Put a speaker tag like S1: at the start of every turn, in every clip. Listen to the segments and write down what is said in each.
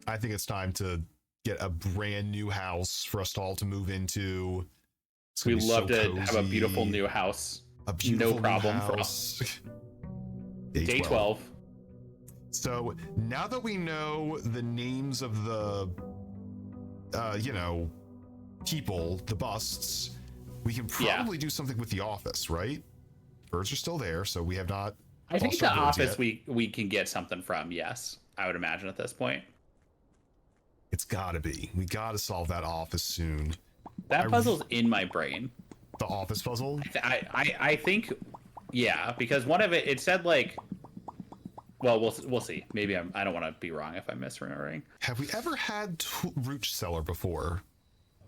S1: I think it's time to get a brand new house for us all to move into.
S2: We love to have a beautiful new house.
S1: A beautiful
S2: no problem
S1: new house.
S2: Day 12.
S1: So now that we know the names of the, people, the busts, we can probably do something with the office, right? Birds are still there, so we have not.
S2: I think the office we can get something from. Yes, I would imagine at this point.
S1: It's gotta be. We gotta solve that office soon.
S2: That puzzle's in my brain.
S1: The office puzzle?
S2: I think, yeah, because one of it said like. Well, we'll see. Maybe I don't want to be wrong if I'm misremembering.
S1: Have we ever had root cellar before?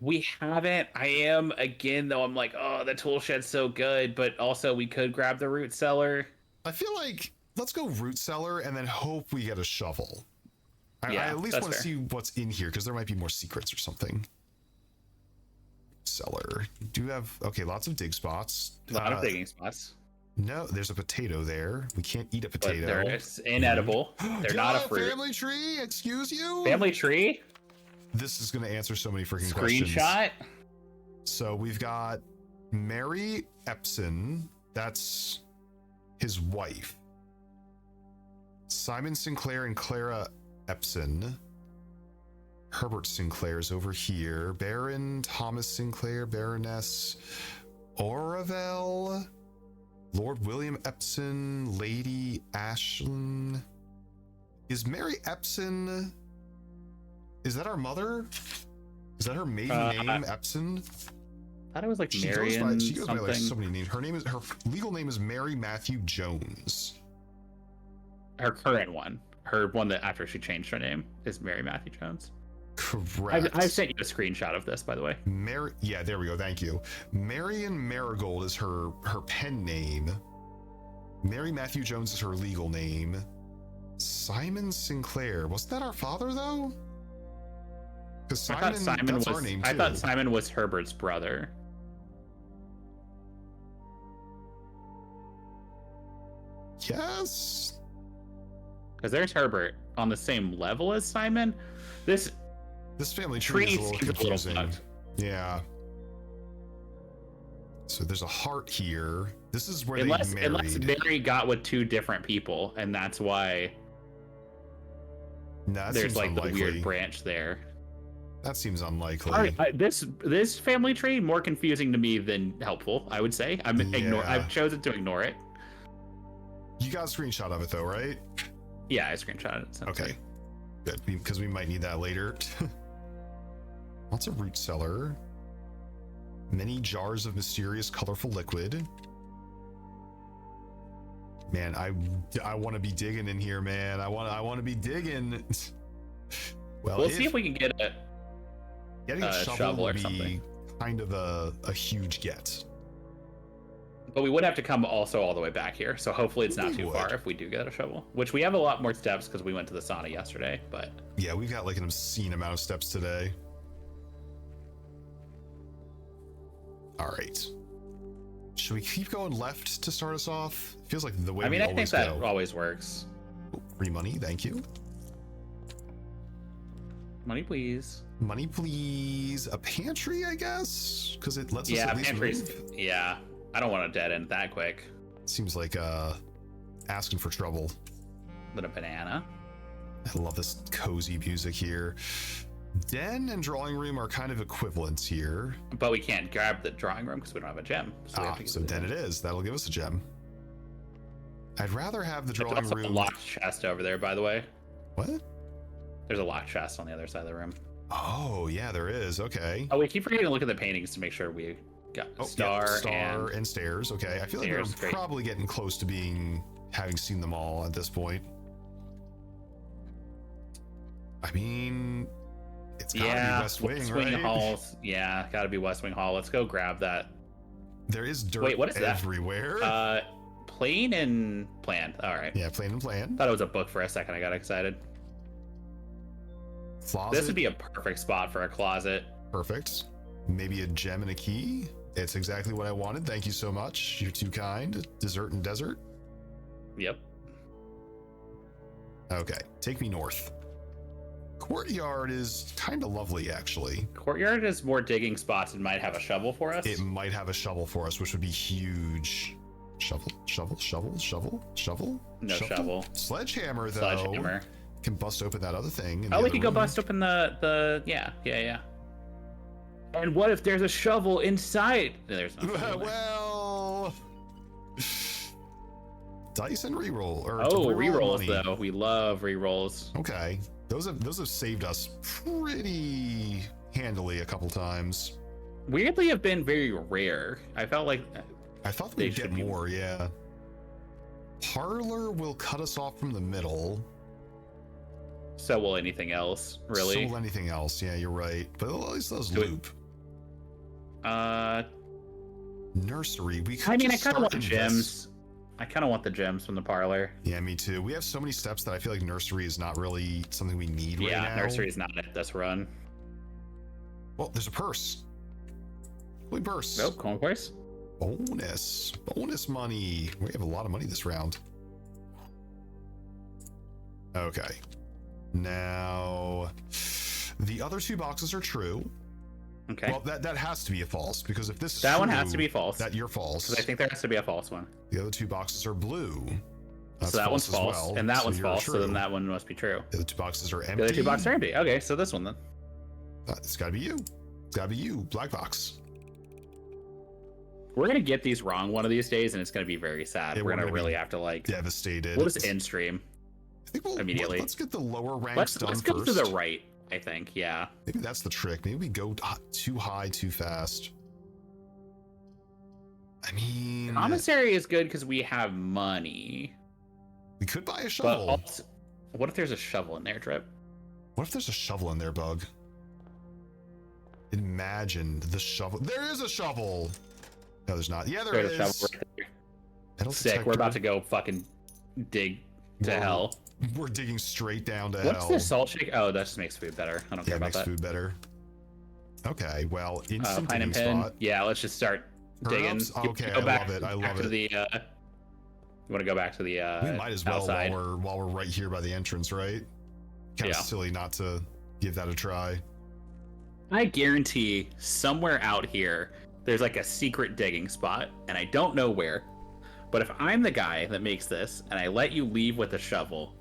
S2: We haven't. I am again though. I'm like, oh, the tool shed's so good, but also we could grab the root cellar.
S1: I feel like let's go root cellar and then hope we get a shovel. I at least want to see what's in here because there might be more secrets or something. Cellar. Do have lots of dig spots.
S2: A lot of digging spots.
S1: No, there's a potato there. We can't eat a potato.
S2: But they're inedible. They're not a fruit.
S1: Family tree? Excuse you?
S2: Family tree?
S1: This is going to answer so many freaking questions.
S2: Screenshot?
S1: So we've got Mary Epson. That's his wife. Simon Sinclair and Clara Epson. Herbert Sinclair's over here. Baron Thomas Sinclair, Baroness Oravel. Lord William Epson, Lady Ashlyn. Is Mary Epson? Is that our mother? Is that her maiden name, Epson?
S2: I thought it was like Marion.
S1: She goes by like so many names. Her legal name is Mary Matthew Jones.
S2: Her current one, her one that after she changed her name is Mary Matthew Jones.
S1: Correct.
S2: I've sent you a screenshot of this, by the way.
S1: Yeah, there we go. Thank you. Marion Marigold is her pen name. Mary Matthew Jones is her legal name. Simon Sinclair. Wasn't that our father, though? Because Simon was our name, too.
S2: I thought Simon was Herbert's brother.
S1: Yes.
S2: Because there's Herbert on the same level as Simon. This
S1: family tree is a little confusing. Yeah. So there's a heart here. This is where they married.
S2: Unless Mary got with two different people, and that's why there's like the weird branch there.
S1: That seems unlikely.
S2: All right, this family tree more confusing to me than helpful, I would say. I've chosen to ignore it.
S1: You got a screenshot of it though, right?
S2: Yeah, I screenshotted it.
S1: Okay. Good, because we might need that later. Lots of root cellar. Many jars of mysterious colorful liquid. Man, I want to be digging in here, man. I want to be digging. Well,
S2: we'll see if we can get
S1: getting a shovel would be kind of a huge get.
S2: But we would have to come also all the way back here, so hopefully it's not too far if we do get a shovel. Which we have a lot more steps because we went to the sauna yesterday, but...
S1: Yeah, we've got like an obscene amount of steps today. All right. Should we keep going left to start us off? Feels like the way we always go. I think that
S2: always works.
S1: Oh, free money, thank you.
S2: Money, please.
S1: Money, please. A pantry, I guess? Because it lets us at least move.
S2: Yeah. I don't want to dead end that quick.
S1: Seems like asking for trouble.
S2: Then a banana.
S1: I love this cozy music here. Den and drawing room are kind of equivalents here.
S2: But we can't grab the drawing room because we don't have a gem.
S1: So den it is. That'll give us a gem. I'd rather have the drawing room.
S2: There's a locked chest over there, by the way.
S1: What?
S2: There's a locked chest on the other side of the room.
S1: Oh, yeah, there is. Okay.
S2: Oh, we keep forgetting to look at the paintings to make sure we got star
S1: and stairs. Okay, I feel like we're probably getting close to having seen them all at this point. I mean, it's gotta be West Wing, right?
S2: Halls. Yeah, gotta be West Wing Hall. Let's go grab that.
S1: There is dirt
S2: what is
S1: everywhere.
S2: That? Plane and plan. All right.
S1: Yeah, plane and plan.
S2: Thought it was a book for a second. I got excited.
S1: Closet.
S2: This would be a perfect spot for a closet.
S1: Perfect. Maybe a gem and a key. It's exactly what I wanted. Thank you so much. You're too kind. Dessert and desert.
S2: Yep.
S1: Okay, take me north. Courtyard is kind of lovely, actually.
S2: Courtyard is more digging spots and might have a shovel for us.
S1: It might have a shovel for us, which would be huge. Shovel.
S2: No shovel.
S1: Sledgehammer, though.
S2: Sledgehammer.
S1: Can bust open that other thing.
S2: Oh, we could go bust open the yeah. And what if there's a shovel inside? There's no shovel.
S1: Well, dice and reroll.
S2: Rerolls though. We love rerolls.
S1: Okay, those have saved us pretty handily a couple times.
S2: Weirdly, have been very rare. I thought
S1: we'd get more. Yeah. Parlor will cut us off from the middle.
S2: So will anything else, really.
S1: So will anything else. Yeah, you're right. But at least those loop. Nursery. I
S2: kind of want the gems. I kind of want the gems from the parlor.
S1: Yeah, me too. We have so many steps that I feel like nursery is not really something we need right now.
S2: Yeah, nursery is not at this run.
S1: Well, there's a purse. Holy purse.
S2: Nope, coin purse.
S1: Bonus money. We have a lot of money this round. Okay. Now, the other two boxes are true.
S2: Okay.
S1: Well, that has to be a false, because if this is
S2: that
S1: true,
S2: one has to be false.
S1: That you're false.
S2: Because I think there has to be a false one.
S1: The other two boxes are blue. That's
S2: so that one's false,
S1: well,
S2: and that
S1: so
S2: one's false.
S1: true.
S2: So then that one must be true.
S1: The other two boxes are empty.
S2: The other two boxes are empty. Okay, so this one then.
S1: It's got to be you. It's got to be you. Black box.
S2: We're gonna get these wrong one of these days, and it's gonna be very sad.
S1: Yeah,
S2: we're gonna really have to like
S1: devastated.
S2: We'll just end stream.
S1: I think
S2: immediately.
S1: Let's get the lower ranks done
S2: let's
S1: first.
S2: go to the right. I think, yeah.
S1: Maybe that's the trick. Maybe we go too high too fast. I mean,
S2: commissary is good because we have money.
S1: We could buy a shovel.
S2: But also, what if there's a shovel in there, Drip?
S1: What if there's a shovel in there, Bug? Imagine the shovel. There is a shovel. No, there's not. Yeah, there's
S2: a shovel right there. Sick. We're about to go fucking dig to hell.
S1: We're digging straight down to
S2: What's
S1: hell.
S2: the salt shake? Oh, that just makes food better. I don't care about that.
S1: Makes food better. Okay, well, instant
S2: pine and
S1: digging
S2: pin.
S1: spot.
S2: Yeah, let's just start digging.
S1: Okay, I love it. I love it.
S2: You want to go back to the
S1: we might as well
S2: outside.
S1: while we're right here by the entrance, right? Kind of silly not to give that a try.
S2: I guarantee somewhere out here there's like a secret digging spot, and I don't know where. But if I'm the guy that makes this and I let you leave with a shovel,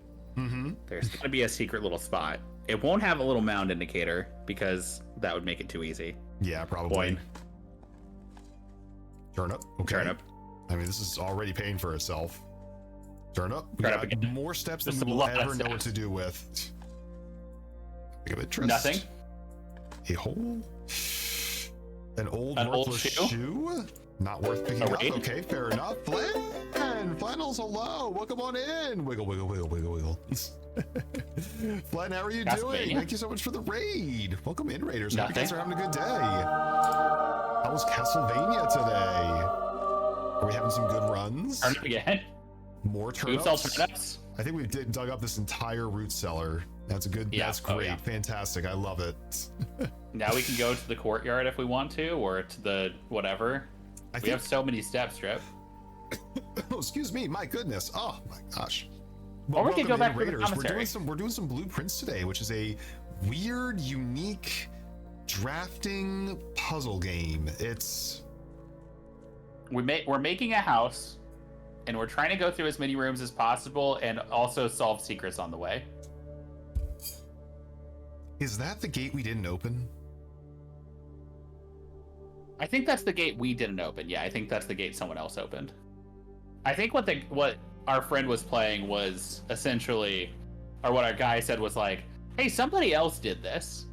S2: there's going to be a secret little spot. It won't have a little mound indicator because that would make it too easy.
S1: Yeah, probably.
S2: Point.
S1: Turn up. Okay.
S2: Turn up.
S1: I mean, this is already paying for itself. Turn up. We
S2: Turn
S1: got
S2: up again.
S1: more steps
S2: Just
S1: than
S2: a
S1: we'll
S2: lot of
S1: ever know what
S2: steps.
S1: to do with. Think of interest.
S2: Nothing.
S1: A hole. An old
S2: An old
S1: worthless
S2: shoe?
S1: shoe? Not worth picking up.
S2: raid?
S1: Okay, fair enough. Flannel's hello. Welcome on in. Wiggle, wiggle, wiggle, wiggle, wiggle. Flan, how are you doing? Thank you so much for the raid. Welcome in, Raiders. Hope you guys are having a good day. How was Castlevania today? Are we having some good runs?
S2: Turn up again.
S1: More turnips?
S2: Oops, all turnips.
S1: I think we've dug up this entire root cellar. That's a good.
S2: Yeah.
S1: That's great.
S2: Oh, yeah.
S1: Fantastic. I love it.
S2: Now we can go to the courtyard if we want to, or to the whatever. We have so many steps, Drip.
S1: Oh, excuse me. My goodness. Oh my gosh.
S2: Or we could go back to the
S1: Raiders.
S2: commissary.
S1: We're doing some blueprints today, which is a weird, unique drafting puzzle game.
S2: We're making a house, and we're trying to go through as many rooms as possible, and also solve secrets on the way.
S1: Is that the gate we didn't open?
S2: I think that's the gate we didn't open. Yeah, I think that's the gate someone else opened. I think what our friend was playing was essentially, or what our guy said was like, hey, somebody else did this.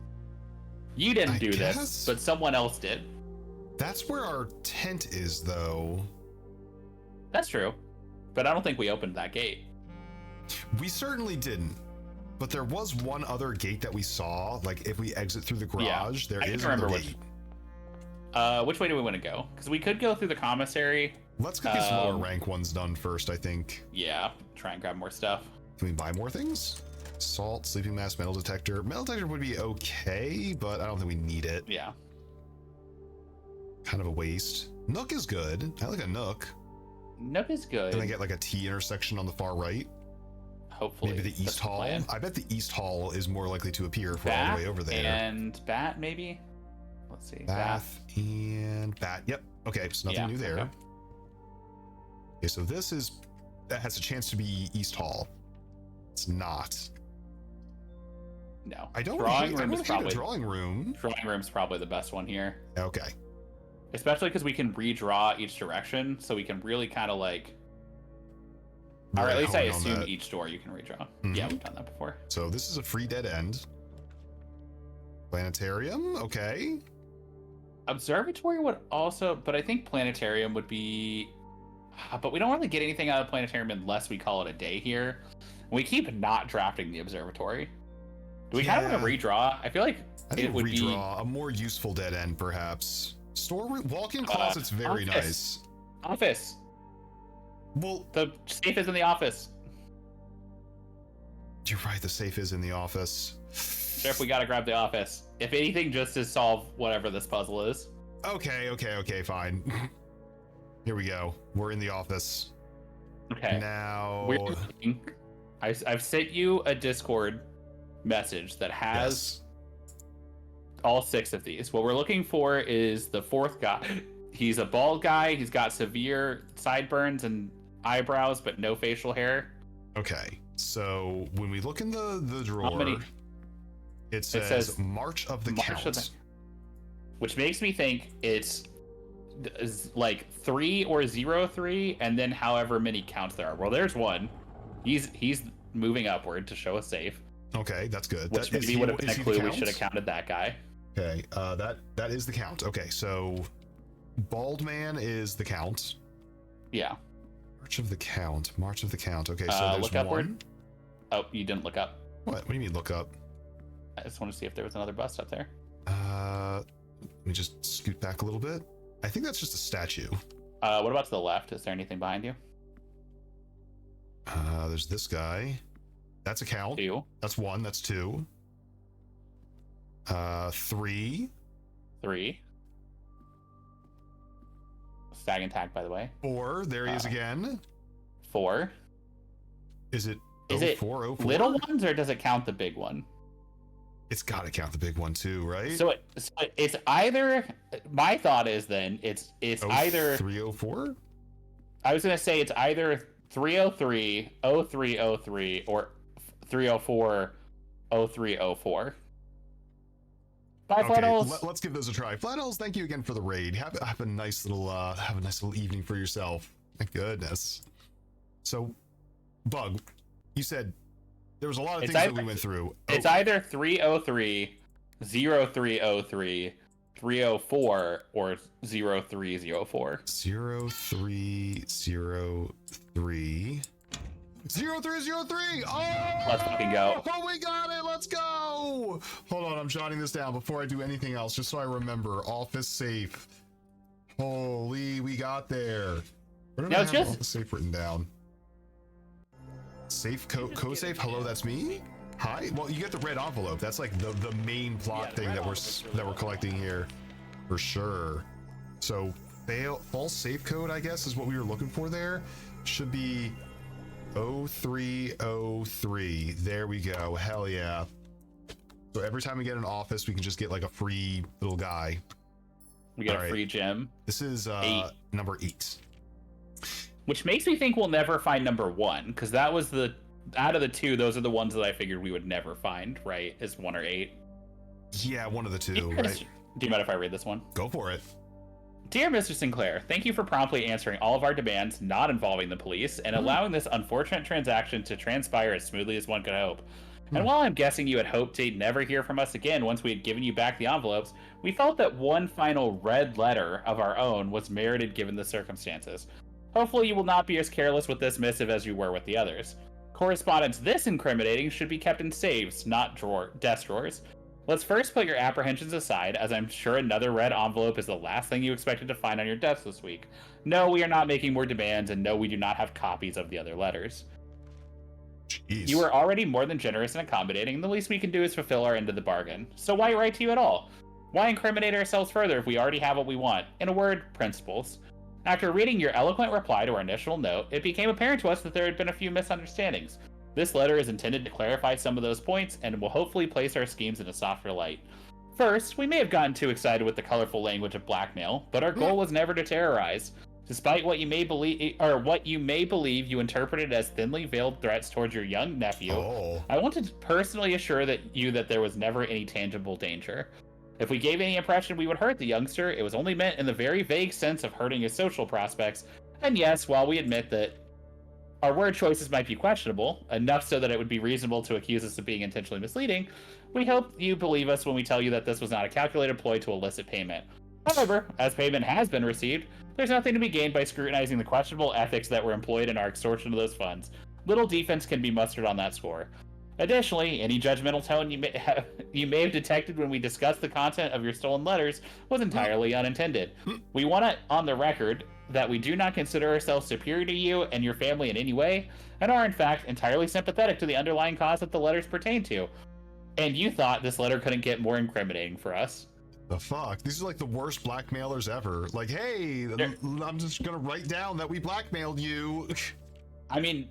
S2: You didn't do this, but someone else did.
S1: That's where our tent is, though.
S2: That's true. But I don't think we opened that gate.
S1: We certainly didn't. But there was one other gate that we saw. Like, if we exit through the garage, there is another gate.
S2: Which way do we want to go? Because we could go through the commissary.
S1: Let's get these lower rank ones done first, I think.
S2: Yeah, try and grab more stuff.
S1: Can we buy more things? Salt, sleeping mask, metal detector. Metal detector would be okay, but I don't think we need it.
S2: Yeah.
S1: Kind of a waste. Nook is good. I like a nook.
S2: Nook is good.
S1: And I get like a T intersection on the far right.
S2: Hopefully.
S1: Maybe the East Hall?
S2: plan.
S1: I bet the East Hall is more likely to appear if we're all
S2: Bath
S1: the way over there.
S2: and Bat, maybe? Let's see.
S1: Bath and Bat. Yep. Okay, so nothing new there. Okay, so that has a chance to be East Hall. It's not.
S2: No.
S1: I don't
S2: drawing
S1: hate,
S2: room
S1: I
S2: is
S1: hate
S2: probably
S1: a drawing room.
S2: Drawing room's probably the best one here.
S1: Okay.
S2: Especially because we can redraw each direction, so we can really kind of like, or at least I assume each door you can redraw.
S1: Mm-hmm.
S2: Yeah, we've done that before.
S1: So this is a free dead end. Planetarium, okay.
S2: Observatory would also, but I think planetarium would be, but we don't really get anything out of planetarium unless we call it a day here. We keep not drafting the observatory. Do we kind of want to redraw? I feel like it would be
S1: a more useful dead end, perhaps. Storeroom, walk-in closet's very nice.
S2: Office.
S1: Well,
S2: the safe is in the office.
S1: You're right. The safe is in the office.
S2: Sheriff, we gotta grab the office. If anything, just to solve whatever this puzzle is.
S1: Okay, fine. Here we go. We're in the office.
S2: Okay.
S1: Now,
S2: I've sent you a Discord message that has all 6 of these. What we're looking for is the 4th guy. He's a bald guy. He's got severe sideburns and eyebrows, but no facial hair.
S1: Okay. So when we look in the drawer, it says March of the Count.
S2: Which makes me think it's like 3 or 03, and then however many counts there are. Well, there's one. He's moving upward to show a safe.
S1: Okay, that's good.
S2: Which maybe would have been a clue. We should have counted that guy.
S1: Okay, that is the count. Okay, so bald man is the count.
S2: Yeah.
S1: March of the Count. Okay, so there's
S2: look upward. Oh, you didn't look up.
S1: What do you mean look up?
S2: I just want to see if there was another bust up there.
S1: Let me just scoot back a little bit. I think that's just a statue.
S2: What about to the left? Is there anything behind you?
S1: There's this guy. That's a count.
S2: 2.
S1: That's 1. That's 2. 3.
S2: Stag and tag, by the way.
S1: 4. There he is again.
S2: 4.
S1: Is it 04?
S2: Little ones, or does it count the big one?
S1: It's got to count the big one too, right?
S2: So it's either. My thought is then it's either
S1: 304.
S2: I was gonna say it's either 303, 0303, or 304, 0304. Bye, Flannels.
S1: Let's give those a try. Flannels, thank you again for the raid. Have a nice little evening for yourself. Thank goodness. So, Bug, you said there was a lot of things that we went through.
S2: It's either 303, 0303, 304, or 0304.
S1: 0303. 0303. Oh,
S2: let's fucking go.
S1: Oh, we got it. Let's go. Hold on, I'm jotting this down before I do anything else, just so I remember. Office safe. Holy, we got there. Where did I have office safe written down? Safe co-safe. Hello, that's me. Hi. Well, you get the red envelope. That's like the main plot thing that we're collecting here, for sure. So false safe code, I guess, is what we were looking for there. Should be 0303. There we go. Hell yeah. So every time we get an office, we can just get like a free little guy.
S2: We get a free gem.
S1: This is number 8.
S2: Which makes me think we'll never find number 1, because that was out of the 2, those are the ones that I figured we would never find, right? Is 1 or 8?
S1: Yeah, one of the 2, right?
S2: Do you mind if I read this one?
S1: Go for it.
S2: Dear Mr. Sinclair, thank you for promptly answering all of our demands not involving the police and allowing this unfortunate transaction to transpire as smoothly as one could hope. And while I'm guessing you had hoped to never hear from us again once we had given you back the envelopes, we felt that one final red letter of our own was merited given the circumstances. Hopefully you will not be as careless with this missive as you were with the others. Correspondence this incriminating should be kept in safes, not desk drawers. Let's first put your apprehensions aside, as I'm sure another red envelope is the last thing you expected to find on your desk this week. No, we are not making more demands, and no, we do not have copies of the other letters.
S1: Jeez.
S2: You are already more than generous and accommodating, and the least we can do is fulfill our end of the bargain. So why write to you at all? Why incriminate ourselves further if we already have what we want? In a word, principles. After reading your eloquent reply to our initial note, it became apparent to us that there had been a few misunderstandings. This letter is intended to clarify some of those points and will hopefully place our schemes in a softer light. First, we may have gotten too excited with the colorful language of blackmail, but our goal was never to terrorize. Despite what you may believe you interpreted as thinly veiled threats towards your young nephew, I wanted to personally assure you that there was never any tangible danger. If we gave any impression we would hurt the youngster, it was only meant in the very vague sense of hurting his social prospects. And yes, while we admit that our word choices might be questionable, enough so that it would be reasonable to accuse us of being intentionally misleading, we hope you believe us when we tell you that this was not a calculated ploy to elicit payment. However, as payment has been received, there's nothing to be gained by scrutinizing the questionable ethics that were employed in our extortion of those funds. Little defense can be mustered on that score. Additionally, any judgmental tone you may have detected when we discussed the content of your stolen letters was entirely unintended. We want it on the record that we do not consider ourselves superior to you and your family in any way, and are in fact entirely sympathetic to the underlying cause that the letters pertain to. And you thought this letter couldn't get more incriminating for us.
S1: The fuck? These are like the worst blackmailers ever. Like, hey, I'm just gonna write down that we blackmailed you.
S2: I mean,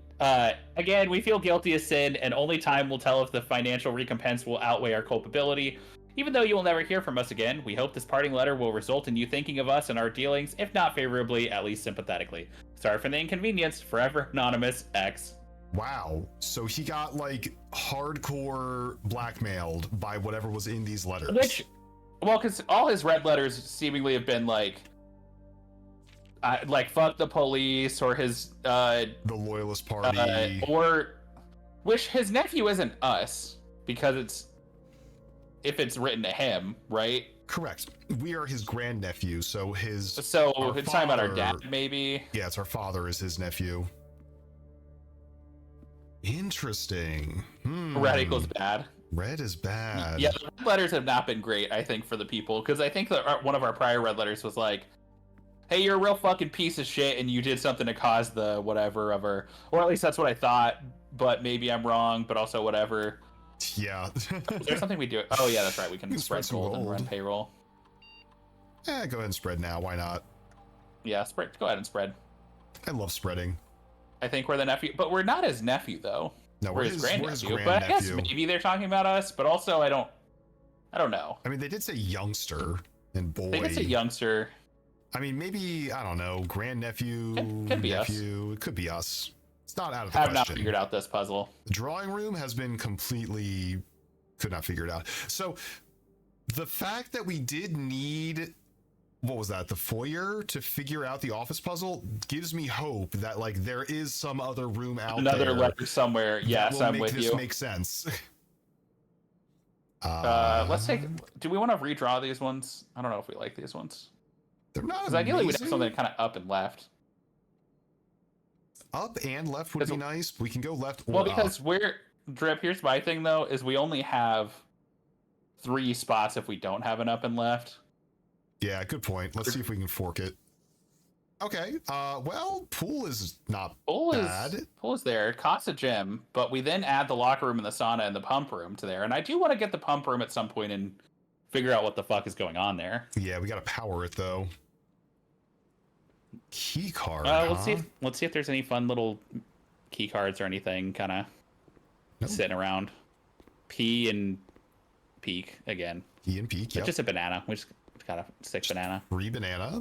S2: again, we feel guilty as sin, and only time will tell if the financial recompense will outweigh our culpability. Even though you will never hear from us again, we hope this parting letter will result in you thinking of us and our dealings, if not favorably, at least sympathetically. Sorry for the inconvenience. Forever Anonymous X.
S1: Wow. So he got like hardcore blackmailed by whatever was in these letters.
S2: Well, because all his red letters seemingly have been like fuck the police, or his
S1: the Loyalist Party,
S2: or which his nephew isn't us, because if it's written to him, right?
S1: Correct. We are his grandnephew, so it's
S2: talking about our dad, maybe.
S1: Yeah, it's our father is his nephew. Interesting.
S2: Red equals bad.
S1: Red is bad.
S2: Yeah, the red letters have not been great, I think, for the people, because I think that one of our prior red letters was like, hey, you're a real fucking piece of shit, and you did something to cause the whatever of her, or at least that's what I thought, but maybe I'm wrong, but also whatever.
S1: Yeah.
S2: Is there something we do? Oh yeah, that's right, we can spread gold and run payroll.
S1: Go ahead and spread now, why not?
S2: Yeah, go ahead and spread.
S1: I love spreading.
S2: I think we're the nephew, but we're not his nephew, though.
S1: No, we're his grandnephew.
S2: But I guess maybe they're talking about us, but also I don't know.
S1: I mean, they did say youngster and boy.
S2: They did say youngster.
S1: I mean, maybe, I don't know, grandnephew,
S2: could be
S1: nephew. It could be us. It's not out of the
S2: question.
S1: question.
S2: Not figured out this puzzle.
S1: The drawing room has been completely, could not figure it out. So the fact that we did need, what was that, the foyer to figure out the office puzzle gives me hope that like there is some other room out there.
S2: Another letter somewhere. Yes, I'm with you.
S1: Make sense.
S2: Let's take. Do we want to redraw these ones? I don't know if we like these ones.
S1: They're not.
S2: Because ideally we'd have something kind of up and left.
S1: Up and left would be nice. We can go left or
S2: well, because
S1: up.
S2: Drip. Here's my thing though: is we only have 3 spots if we don't have an up and left.
S1: Yeah, good point. Let's see if we can fork it. Okay. Well, pool is not bad.
S2: Pool is there. It costs a gym, but we then add the locker room and the sauna and the pump room to there. And I do want to get the pump room at some point and figure out what the fuck is going on there.
S1: Yeah, we got to power it though. Key card.
S2: Let's see if there's any fun little key cards or anything kind of sitting around. P and peak again.
S1: P and peak.
S2: Yep. Just a banana. We just got a sick banana.
S1: Free banana.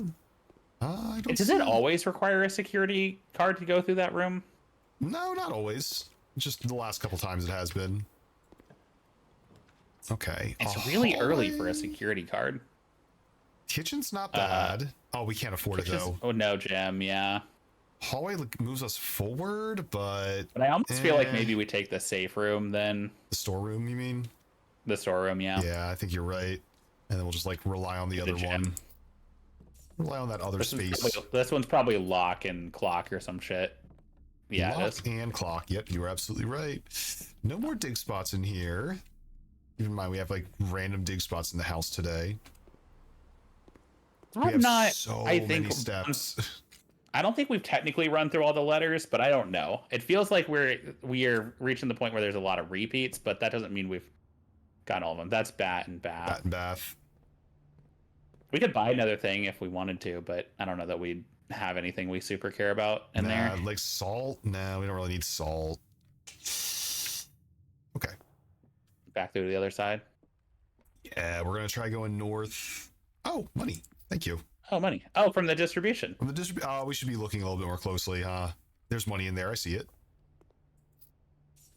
S2: Does it always require a security card to go through that room?
S1: No, not always. Just the last couple times it has been. Okay.
S2: It's really early for a security card.
S1: Kitchen's not bad. Oh, we can't afford it though.
S2: Oh no, Gem. Yeah.
S1: Hallway moves us forward, but
S2: I almost feel like maybe we take the safe room then.
S1: The storeroom, you mean?
S2: The storeroom, yeah.
S1: Yeah, I think you're right. And then we'll just like rely on the other one. Rely on that other space.
S2: This one's probably lock and clock or some shit. Yeah,
S1: lock and clock. Yep, you were absolutely right. No more dig spots in here. Keep in mind, we have like random dig spots in the house today.
S2: I'm not.
S1: So
S2: I think
S1: many steps.
S2: I don't think we've technically run through all the letters, but I don't know. It feels like we are reaching the point where there's a lot of repeats, but that doesn't mean we've got all of them. That's bat and bath.
S1: Bat and bath.
S2: We could buy another thing if we wanted to, but I don't know that we'd have anything we super care about in there.
S1: Like salt? No, we don't really need salt. Okay.
S2: Back through to the other side.
S1: Yeah, we're gonna try going north. Oh, money. Thank you.
S2: Oh, money. Oh, from the distribution.
S1: From the oh, we should be looking a little bit more closely, huh? There's money in there. I see it.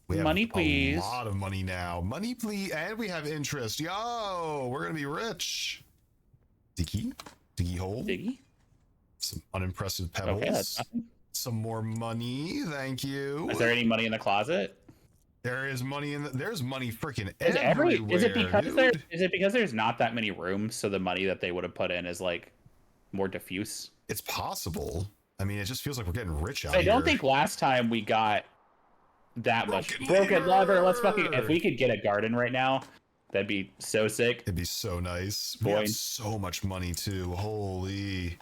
S1: We have
S2: Money,
S1: a
S2: please.
S1: lot of money now. Money, please. And we have interest. Yo, we're going to be rich. Diggy? Diggy hole?
S2: Diggy?
S1: Some unimpressive pebbles.
S2: Okay, that's nothing.
S1: Some more money. Thank you.
S2: Is there any money in the closet?
S1: There is money in the... There's money freaking
S2: Is
S1: everywhere,
S2: is it because
S1: dude.
S2: is it because there's not that many rooms, so the money that they would have put in is like more diffuse?
S1: It's possible. I mean, it just feels like we're getting rich out
S2: I
S1: here.
S2: don't think last time we got that much broken lever. Let's fucking, if we could get a garden right now, that'd be so sick.
S1: It'd be so nice. We have so much money too. Holy.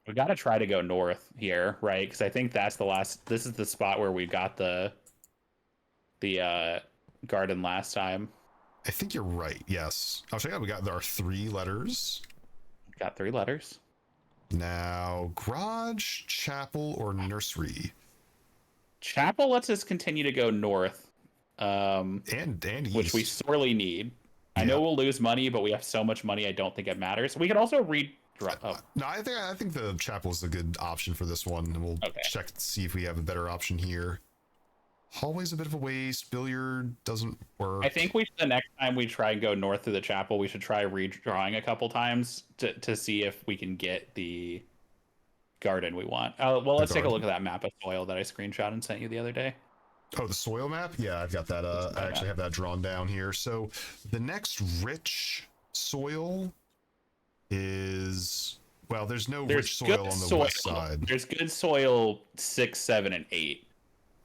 S2: We got to try to go north here, right? Because I think that's the last. This is the spot where we got the garden last time.
S1: I think you're right. Yes. I'll check out. We got our 3 letters.
S2: Got 3 letters.
S1: Now, garage, chapel, or nursery.
S2: Chapel lets us continue to go north,
S1: and east,
S2: which we sorely need. I know we'll lose money, but we have so much money. I don't think it matters. We could also
S1: No, I think the chapel is a good option for this one, and we'll check to see if we have a better option here. Hallway's a bit of a waste. Billiard doesn't work.
S2: I think the next time we try and go north through the chapel, we should try redrawing a couple times to see if we can get the garden we want. Well, let's take a look at that map of soil that I screenshot and sent you the other day.
S1: Oh, the soil map? Yeah, I've got that. I actually have that drawn down here. So the next rich soil is, well, there's rich soil on the west side.
S2: There's good soil 6, 7, and 8.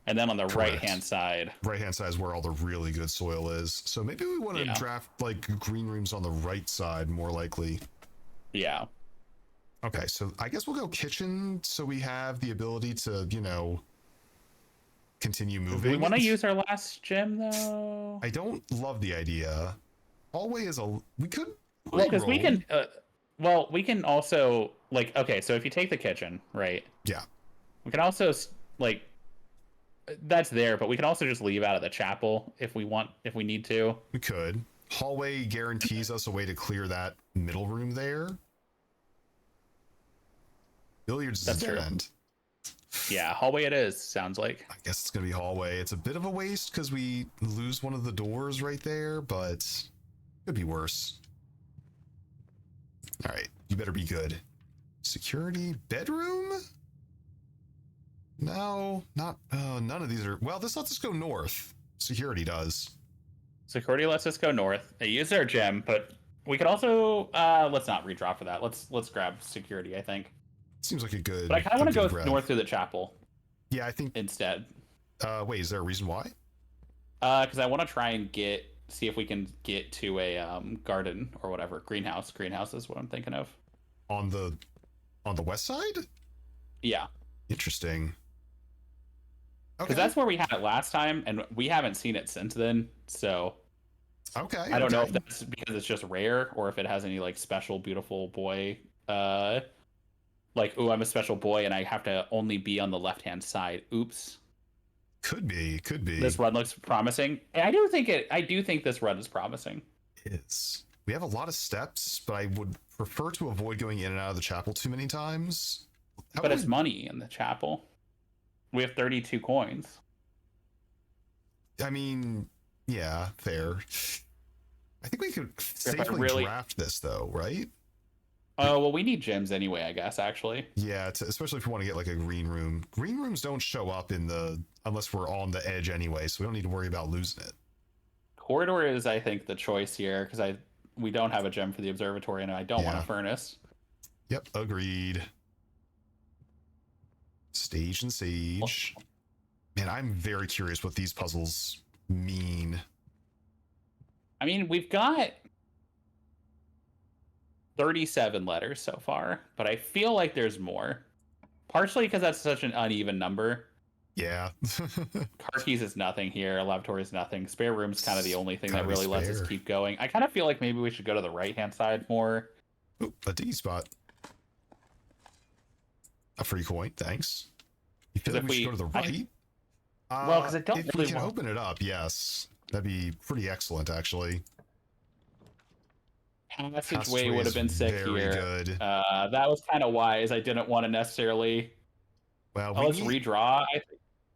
S2: And then on the right-hand side.
S1: Right-hand side is where all the really good soil is. So maybe we want to draft like green rooms on the right side, more likely.
S2: Yeah.
S1: Okay, so I guess we'll go kitchen so we have the ability to, you know, continue moving.
S2: Do we want to use our last gem, though?
S1: I don't love the idea. Hallway is we could...
S2: Well, because we can... we can also, like, okay, so if you take the kitchen, right?
S1: Yeah.
S2: We can also, like... That's there, but we can also just leave out of the chapel if we need to.
S1: We could. Hallway guarantees us a way to clear that middle room there. Billiards is dead end.
S2: Yeah, hallway it is, sounds like.
S1: I guess it's going to be hallway. It's a bit of a waste because we lose one of the doors right there, but could be worse. All right, you better be good. Security bedroom? No, not none of these are. Well, this lets us go north. Security does.
S2: Security lets us go north. They use their gem, but we could also let's not redraw for that. Let's grab security, I think.
S1: Seems like a good.
S2: But I kind of want to go north through the chapel.
S1: Yeah, I think
S2: instead.
S1: Wait, is there a reason why?
S2: Because I want to try and see if we can get to a garden or whatever. Greenhouse. Greenhouse is what I'm thinking of.
S1: On the west side?
S2: Yeah.
S1: Interesting.
S2: Because that's where we had it last time, and we haven't seen it since then. So, I don't know if that's because it's just rare, or if it has any like special beautiful boy, like, oh, I'm a special boy, and I have to only be on the left-hand side. Oops.
S1: Could be.
S2: This run looks promising. I do think this run is promising.
S1: It is. We have a lot of steps, but I would prefer to avoid going in and out of the chapel too many times.
S2: But it's money in the chapel. We have 32 coins.
S1: I mean, yeah, fair. I think we could safely draft this, though, right?
S2: Oh, well, we need gems anyway, I guess, actually.
S1: Yeah, especially if we want to get like a green room. Green rooms don't show up unless we're on the edge anyway, so we don't need to worry about losing it.
S2: Corridor is, I think, the choice here, because we don't have a gem for the observatory, and I don't want a furnace.
S1: Yep, agreed. Stage and Sage. Man, I'm very curious what these puzzles mean.
S2: I mean, we've got 37 letters so far, but I feel like there's more. Partially because that's such an uneven number.
S1: Yeah.
S2: Car keys is nothing here. Lavatory is nothing. Spare room's kind of the only thing that really lets us keep going. I kind of feel like maybe we should go to the right-hand side more.
S1: Ooh, a D spot. A free coin, thanks. You feel like we should go to the right?
S2: Well, because I don't
S1: If we
S2: really
S1: can
S2: want
S1: open it up, yes. That'd be pretty excellent, actually.
S2: passageway would have been sick
S1: very
S2: here.
S1: good.
S2: That was kind of wise. I didn't want to necessarily.
S1: Well,
S2: Oh,
S1: we
S2: let's
S1: need
S2: redraw.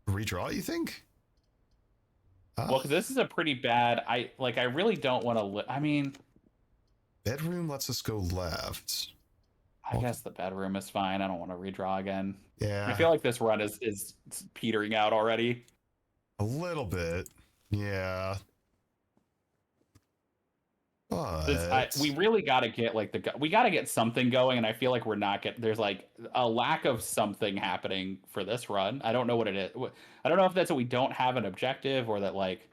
S1: redraw, you think?
S2: Well, because this is a pretty bad. I really don't want to. I mean,
S1: Bedroom lets us go left.
S2: I guess the bedroom is fine. I don't want to redraw again. I
S1: Yeah,
S2: feel like this run is petering out already.
S1: a little bit. Yeah. But
S2: We really got to get we got to get something going, and I feel like we're not getting. There's like a lack of something happening for this run. I don't know what it is. I don't know if that's that we don't have an objective or that like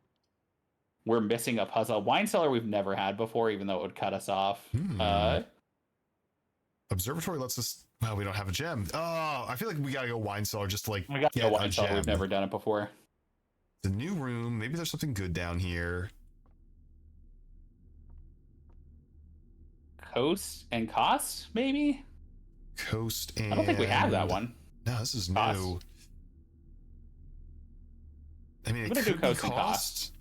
S2: we're missing a puzzle. Wine cellar we've never had before, even though it would cut us off.
S1: Observatory lets us. Well, we don't have a gem. Oh, I feel like we gotta go wine cellar just to like
S2: We got to
S1: get
S2: go wine
S1: a
S2: cellar.
S1: gem.
S2: We've never done it before.
S1: The new room. Maybe there's something good down here.
S2: Coast and cost, maybe.
S1: Coast and.
S2: I don't think we have that one.
S1: No, this is
S2: Cost.
S1: new. I mean,
S2: I'm
S1: it
S2: gonna
S1: could
S2: do
S1: be
S2: coast and
S1: cost.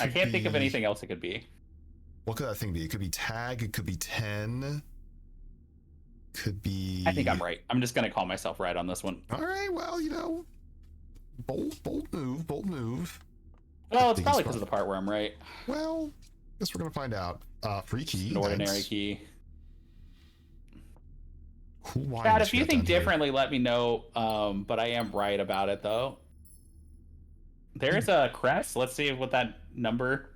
S2: I can't think of anything else it could be.
S1: What could that thing be? It could be tag. It could be 10. Could be.
S2: I think I'm right. I'm just gonna call myself right on this one.
S1: All right. Well, bold move. Bold move.
S2: Well, it's probably because of the part where I'm right.
S1: Well, guess we're gonna find out. Free key.
S2: An ordinary key.
S1: Cool wine.
S2: Chad, if you think differently, let me know. But I am right about it though. There's a crest. Let's see what that number.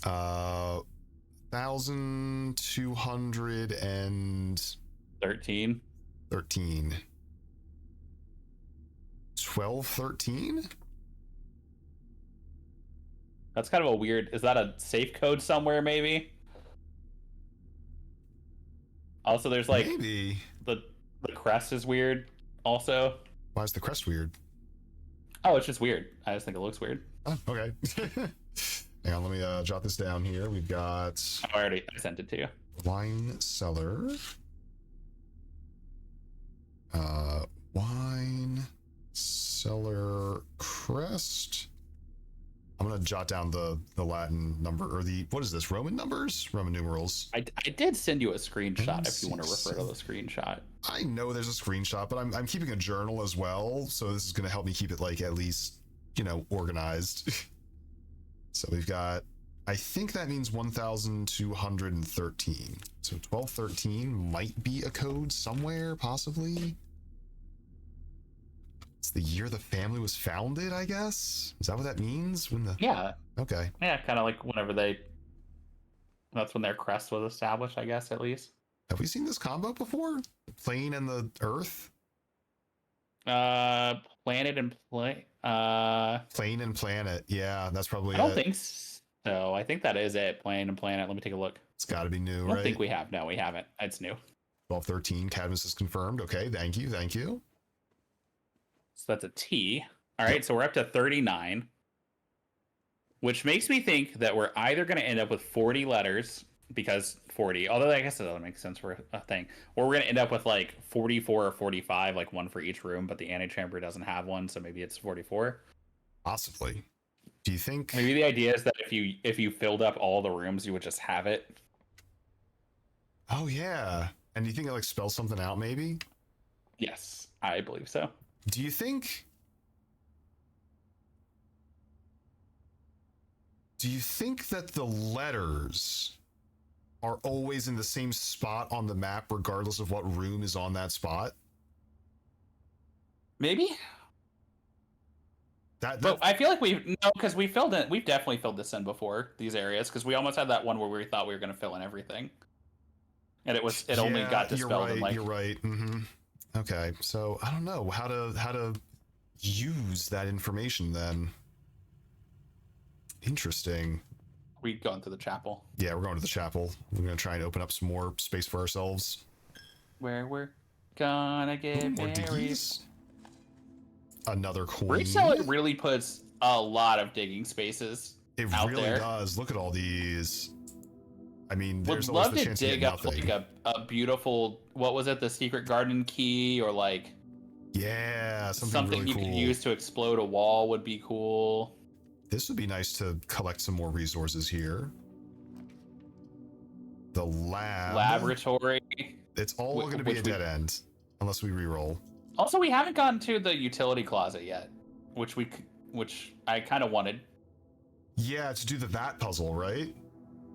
S1: 1,213. 1213.
S2: That's kind of a weird. Is that a safe code somewhere? Maybe. Also, there's like
S1: maybe
S2: the crest is weird. Also.
S1: Why is the crest weird?
S2: Oh, it's just weird. I just think it looks weird.
S1: Oh, okay. Hang on, let me jot this down here. We've got.
S2: Oh, I sent it to you.
S1: Wine cellar. Wine cellar crest. I'm gonna jot down the Latin number or what is this? Roman numbers? Roman numerals.
S2: I did send you a screenshot if you want to refer to the screenshot.
S1: I know there's a screenshot, but I'm keeping a journal as well, so this is gonna help me keep it like at least organized. So we've got. I think that means 1,213. So 1213 might be a code somewhere, possibly. It's the year the family was founded, I guess. Is that what that means?
S2: Yeah.
S1: Okay.
S2: Yeah, kind of like whenever that's when their crest was established, I guess, at least.
S1: Have we seen this combo before? The plane and the Earth?
S2: Planet and plane.
S1: Plane and planet. Yeah, that's probably
S2: I don't think so. I think that is it. Plane and planet. Let me take a look.
S1: It's got to be new,
S2: I
S1: right?
S2: don't think we have. No, we haven't. It's new.
S1: 1213. Cadmus is confirmed. Okay, thank you.
S2: So that's a T. All right, so we're up to 39, which makes me think that we're either going to end up with 40 letters, because 40, although I guess it doesn't make sense for a thing, or we're going to end up with like 44 or 45, like one for each room, but the antechamber doesn't have one, so maybe it's 44.
S1: Possibly. Do you think...
S2: Maybe the idea is that if you filled up all the rooms, you would just have it.
S1: Oh, yeah. And do you think it like spells something out, maybe?
S2: Yes, I believe so.
S1: Do you think that the letters are always in the same spot on the map regardless of what room is on that
S2: Maybe. But I feel like because we've definitely filled this in before, these areas, because we almost had that one where we thought we were going to fill in everything, and it only got dispelled in like.
S1: You're right. Mm-hmm. Okay, so I don't know how to use that information then. Interesting.
S2: We going to the chapel.
S1: Yeah, we're going to the chapel. We're going to try and open up some more space for ourselves.
S2: Where we're gonna get
S1: more
S2: married.
S1: diggies. Another coin.
S2: Breach Cellar really puts a lot of digging spaces.
S1: It
S2: out
S1: really
S2: there.
S1: does. Look at all these. I mean,
S2: Would
S1: there's always
S2: love
S1: the
S2: to
S1: chance
S2: dig
S1: to get
S2: up
S1: nothing.
S2: like a beautiful, what was it, the secret garden key, or like
S1: Yeah, something
S2: Something
S1: really
S2: you
S1: cool.
S2: could use to explode a wall would be cool.
S1: This would be nice to collect some more resources here. The lab.
S2: Laboratory.
S1: It's all going to be a dead end unless we reroll.
S2: Also, we haven't gotten to the utility closet yet, which I kind of wanted.
S1: Yeah, to do the vat puzzle, right?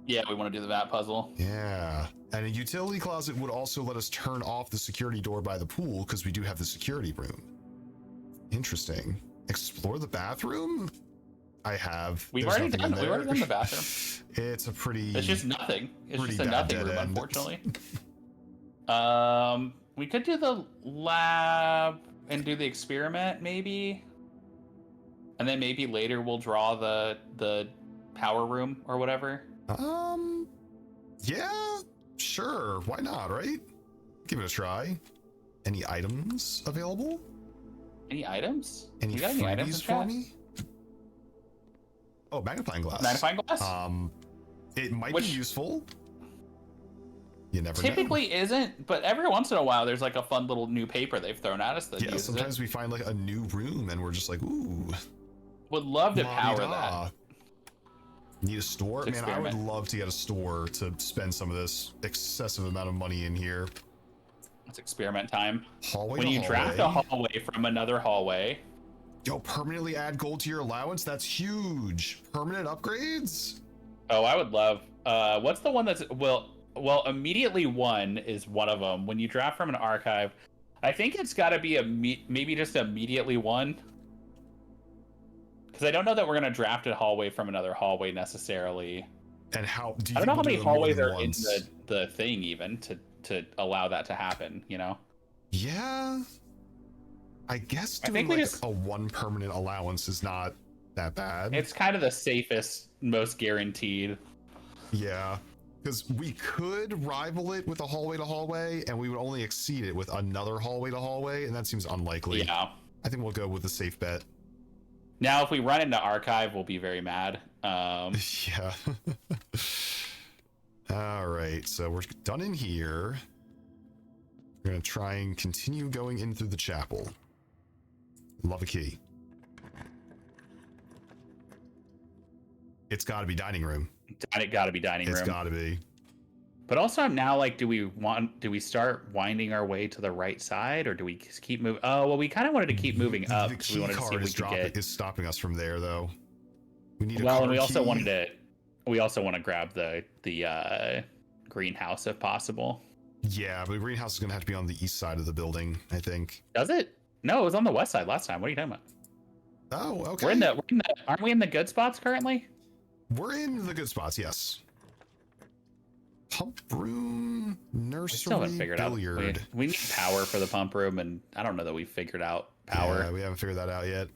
S2: Yeah, we want to do the vat puzzle.
S1: Yeah. And a utility closet would also let us turn off the security door by the pool because we do have the security room. Interesting. Explore the bathroom? I have.
S2: We've already done the bathroom.
S1: It's a pretty.
S2: It's just nothing. It's just a
S1: bad
S2: nothing
S1: dead
S2: room,
S1: end.
S2: unfortunately. We could do the lab and do the experiment, maybe. And then maybe later we'll draw the power room or whatever.
S1: Yeah, sure. Why not, right? Give it a try. Any items available?
S2: Any items?
S1: Any freebies for me? Oh, magnifying glass.
S2: Magnifying glass?
S1: It might be useful. You never
S2: typically
S1: know.
S2: Isn't, but every once in a while there's like a fun little new paper they've thrown at us that uses
S1: sometimes we find like a new room and we're just like, ooh.
S2: Would love to power that.
S1: Need a store? Man, I would love to get a store to spend some of this excessive amount of money in here.
S2: It's experiment time.
S1: Hallway
S2: when you draft a hallway from another hallway.
S1: Yo, permanently add gold to your allowance? That's huge. Permanent upgrades?
S2: Oh, I would love. What's the one that's well, immediately one is one of them. When you draft from an archive, I think it's got to be maybe just immediately one. Because I don't know that we're gonna draft a hallway from another hallway necessarily.
S1: And how?
S2: I don't know how many hallways are in the thing even to allow that to happen. You know?
S1: Yeah. I guess doing a one permanent allowance is not that bad.
S2: It's kind of the safest, most guaranteed.
S1: Yeah. Because we could rival it with a hallway to hallway, and we would only exceed it with another hallway to hallway, and that seems unlikely.
S2: Yeah.
S1: I think we'll go with the safe bet.
S2: Now, if we run into archive, we'll be very mad.
S1: Yeah. All right, so we're done in here. We're going to try and continue going in through the chapel. Love a key. It's got to be dining room.
S2: It got to be dining room.
S1: It's got to be.
S2: But also now, like, do we start winding our way to the right side, or do we keep moving? Oh, well, we kind of wanted to keep moving up.
S1: The key
S2: we wanted
S1: card
S2: to see
S1: is stopping us from there, though. We need a
S2: well,
S1: card
S2: and we also
S1: key.
S2: wanted to. We also want to grab the greenhouse if possible.
S1: Yeah, but the greenhouse is going to have to be on the east side of the building, I think.
S2: Does it? No, it was on the west side last time. What are you talking about?
S1: Oh, okay.
S2: Aren't we in the good spots currently?
S1: We're in the good spots, yes. Pump room, nursery,
S2: still haven't figured
S1: billiard.
S2: Out. We need power for the pump room, and I don't know that we figured out power.
S1: Yeah, we haven't figured that out yet.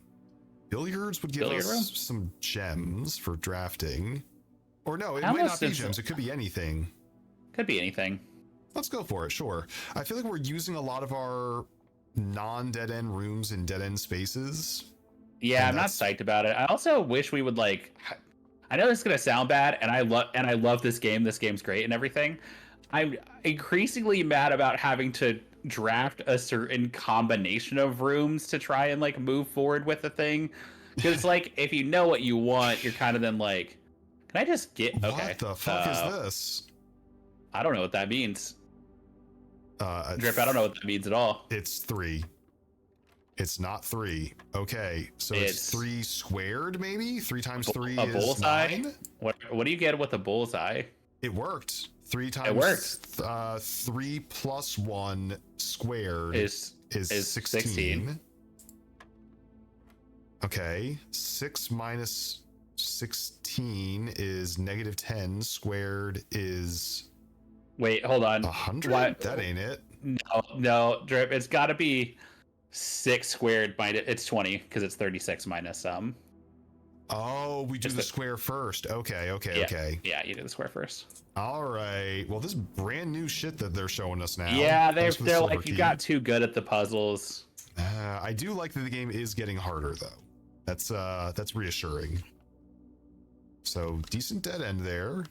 S1: Billiards would give us some gems for drafting. Or no, it might not be gems. It could be anything.
S2: Could be anything.
S1: Let's go for it, sure. I feel like we're using a lot of our non-dead end rooms in dead end spaces.
S2: Yeah, I'm not psyched about it. I also wish we would like. I know this is gonna sound bad, and I love this game. This game's great and everything. I'm increasingly mad about having to draft a certain combination of rooms to try and like move forward with the thing. Because like, if you know what you want, you're kind of then like, can I just get? Okay.
S1: What the fuck is this?
S2: I don't know what that means. Drip, I don't know what that means at all.
S1: It's 3. It's not 3. Okay, so it's 3 squared, maybe? 3 times 3 is
S2: bullseye?
S1: 9?
S2: What do you get with a bullseye?
S1: It worked. 3 times...
S2: It worked.
S1: 3 plus 1 squared
S2: is 16.
S1: Okay, 6 minus 16 is negative 10. Squared is...
S2: Wait, hold on.
S1: 100? That ain't it.
S2: No, Drip. It's got to be 6 squared minus. It's 20 because it's 36 minus some.
S1: Oh, we do the square first. Okay.
S2: Yeah, you do the square first.
S1: All right. Well, this is brand new shit that they're showing us now.
S2: Yeah, they're like, you got too good at the puzzles.
S1: I do like that the game is getting harder though. That's reassuring. So decent dead end there.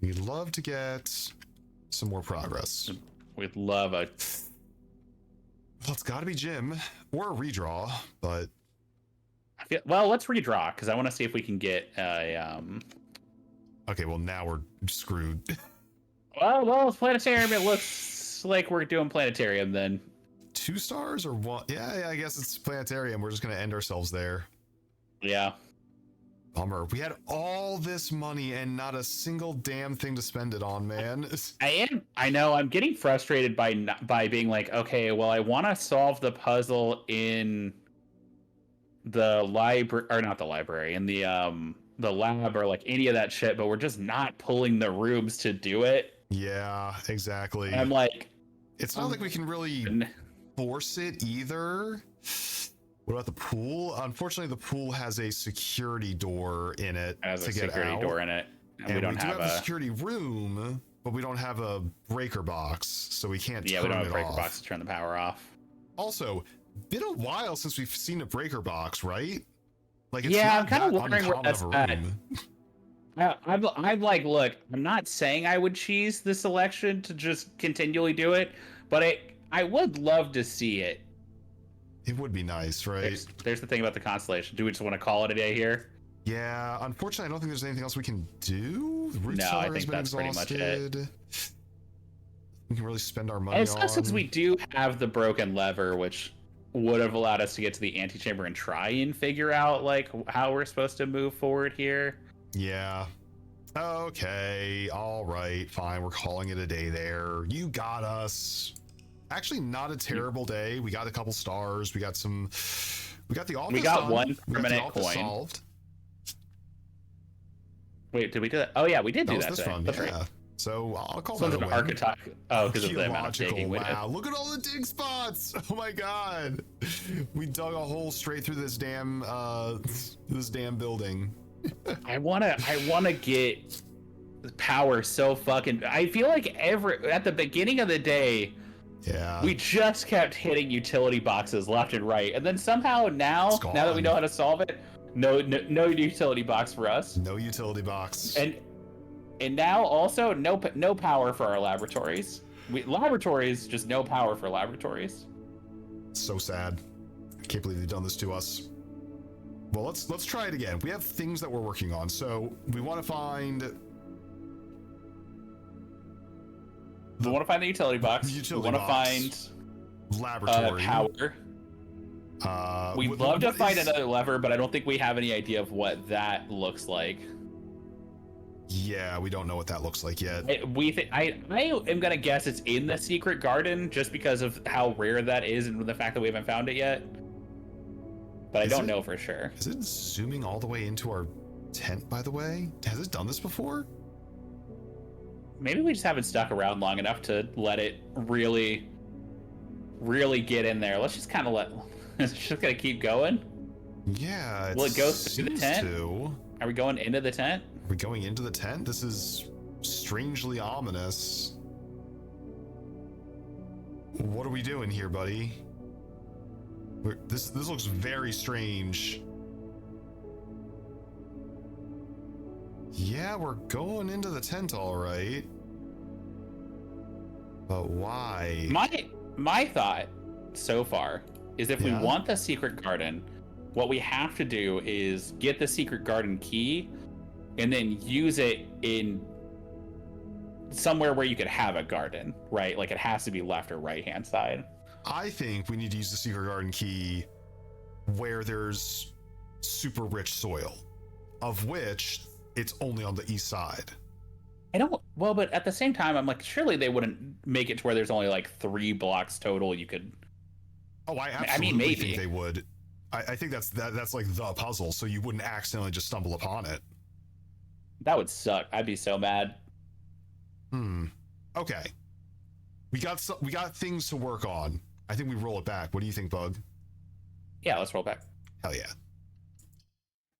S1: We'd love to get some more progress.
S2: We'd love a
S1: Well, it's got to be Jim or a redraw, but
S2: Well, let's redraw because I want to see if we can get a.
S1: Okay, well now we're screwed.
S2: Well, it's planetarium. It looks like we're doing planetarium then.
S1: 2 stars or 1? Yeah, I guess it's planetarium. We're just gonna end ourselves there.
S2: Yeah.
S1: Bummer. We had all this money and not a single damn thing to spend it on, man.
S2: I know. I'm getting frustrated by being like, okay, well, I want to solve the puzzle in the library, or not the library, in the lab or like any of that shit, but we're just not pulling the rooms to do it.
S1: Yeah, exactly.
S2: And I'm like,
S1: it's not like we can really force it either. What about the pool? Unfortunately, the pool has a security door in it
S2: has
S1: to
S2: a
S1: get
S2: security
S1: out.
S2: door in it, and we
S1: do
S2: have
S1: have a security room, but we don't have a breaker box, so we can't turn it off.
S2: Yeah, we don't have a breaker box to turn the power off.
S1: Also, been a while since we've seen a breaker box, right? Like, it's
S2: yeah,
S1: not
S2: I'm kind of
S1: that
S2: wondering where
S1: uncommon
S2: that's
S1: of a
S2: at.
S1: room.
S2: I'm like, look, I'm not saying I would cheese the selection to just continually do it, but I would love to see it.
S1: It would be nice, right?
S2: There's the thing about the constellation. Do we just want to call it a day here?
S1: Yeah, unfortunately, I don't think there's anything else we can do. The root
S2: No,
S1: cellar
S2: I
S1: has
S2: think
S1: been
S2: that's pretty much it.
S1: exhausted. We can really spend our money
S2: And especially
S1: on.
S2: since we do have the broken lever, which would have allowed us to get to the antechamber and try and figure out like how we're supposed to move forward here.
S1: Yeah. Okay. All right. Fine. We're calling it a day there. You got us. Actually, not a terrible day. We got a couple stars. We got the office.
S2: We got
S1: done.
S2: one
S1: We got the
S2: permanent
S1: office
S2: coin.
S1: solved.
S2: Wait, did we do that? Oh yeah, we did do that.
S1: This
S2: today.
S1: one.
S2: That's
S1: Yeah.
S2: right.
S1: So I'll call
S2: So
S1: that
S2: the
S1: a win.
S2: archetype. Oh, because of the amount of digging we did.
S1: Wow, look at all the dig spots. Oh my god. We dug a hole straight through this damn building.
S2: I wanna get power so fucking. I feel like at the beginning of the day,
S1: Yeah.
S2: we just kept hitting utility boxes left and right, and then somehow now that we know how to solve it, no utility box for us.
S1: No utility box.
S2: And now also no power for our laboratories. Laboratories, just no power for laboratories.
S1: So sad. I can't believe they've done this to us. Well, let's try it again. We have things that we're working on. So we want to find
S2: We want to find the utility box. We want to find
S1: laboratory
S2: power. We'd love to find another lever, but I don't think we have any idea of what that looks like.
S1: Yeah, we don't know what that looks like yet.
S2: I am gonna guess it's in the secret garden just because of how rare that is and the fact that we haven't found it yet. But I don't know for sure.
S1: Is it zooming all the way into our tent, by the way? Has it done this before?
S2: Maybe we just haven't stuck around long enough to let it really get in there. Let's just kind of it's just gonna keep going.
S1: Yeah.
S2: Will it go through the tent? Are we going into the tent?
S1: Are we going into the tent? This is strangely ominous. What are we doing here, buddy? This looks very strange. Yeah, we're going into the tent, all right. But why?
S2: My thought so far is if we want the secret garden, what we have to do is get the secret garden key and then use it in somewhere where you could have a garden, right? Like it has to be left or right hand side.
S1: I think we need to use the secret garden key where there's super rich soil, of which it's only on the east side.
S2: But at the same time, I'm like, surely they wouldn't make it to where there's only like 3 blocks total you could.
S1: Oh, I absolutely think they would. I think that's like the puzzle, so you wouldn't accidentally just stumble upon it.
S2: That would suck. I'd be so mad.
S1: Okay. We got things to work on. I think we roll it back. What do you think, Bug?
S2: Yeah, let's roll back.
S1: Hell yeah.